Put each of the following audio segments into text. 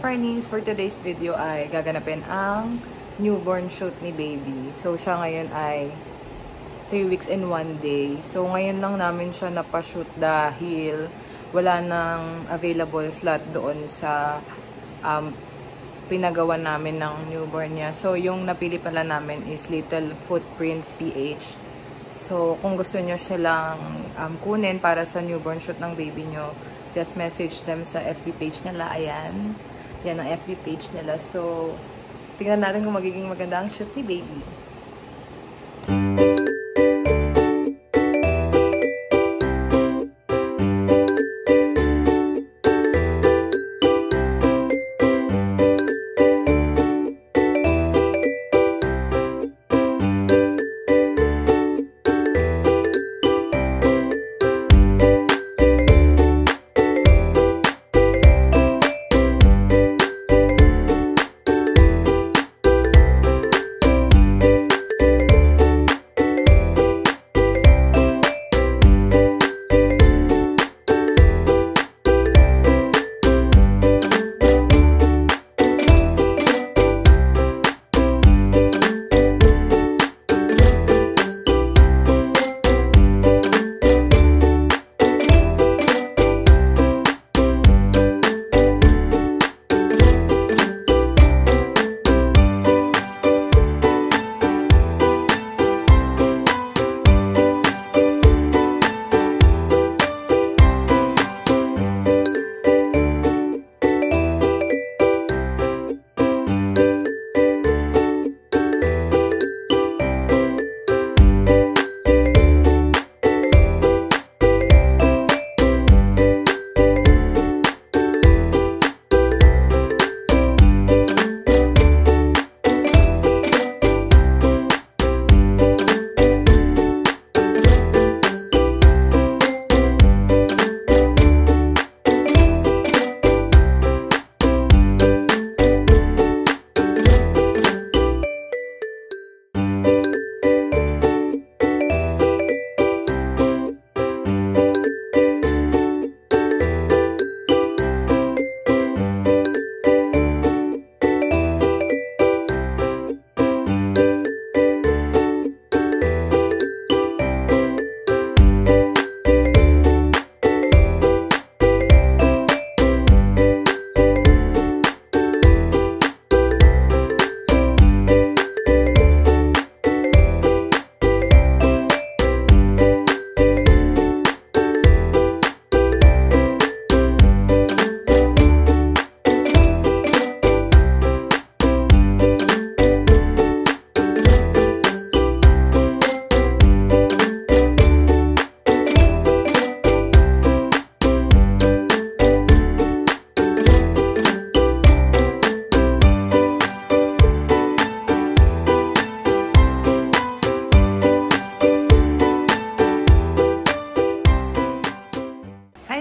Bernice, for today's video ay gaganapin ang newborn shoot ni baby. So, siya ngayon ay 3 weeks and 1 day. So, ngayon lang namin siya napashoot dahil wala nang available slot doon sa pinagawa namin ng newborn niya. So, yung napili pala namin is Little Footprints PH. So, kung gusto nyo silang kunin para sa newborn shoot ng baby nyo, just message them sa FB page nila. Ayan. Yan ang FB page nila. So, tingnan natin kung magiging maganda ang shoot ni baby.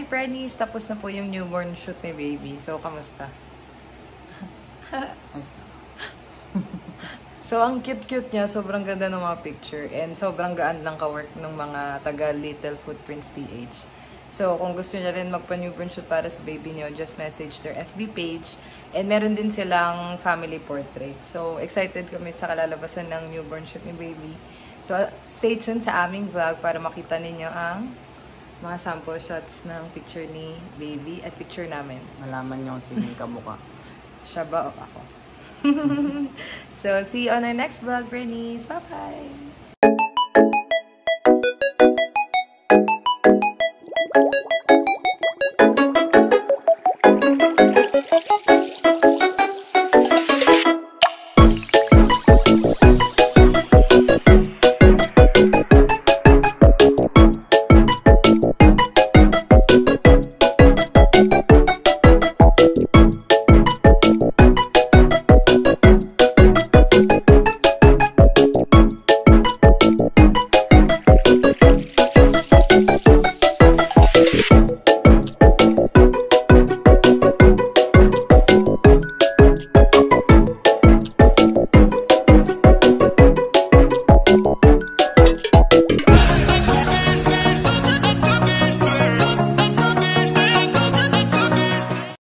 Bernice, tapos na po yung newborn shoot ni baby. So, kamusta? So, ang cute-cute niya. Sobrang ganda ng mga picture. And sobrang gaan lang ka-work ng mga taga Little Footprints PH. So, kung gusto niya rin magpa-newborn shoot para sa baby niyo, just message their FB page. And meron din silang family portrait. So, excited kami sa kalalabasan ng newborn shoot ni baby. So, stay tuned sa aming vlog para makita ninyo ang mga sample shots ng picture ni baby at picture namin. Malaman nyo kung sino yung kamukha. Siya ba o ako? So, see you on our next vlog, Bernice. Bye-bye!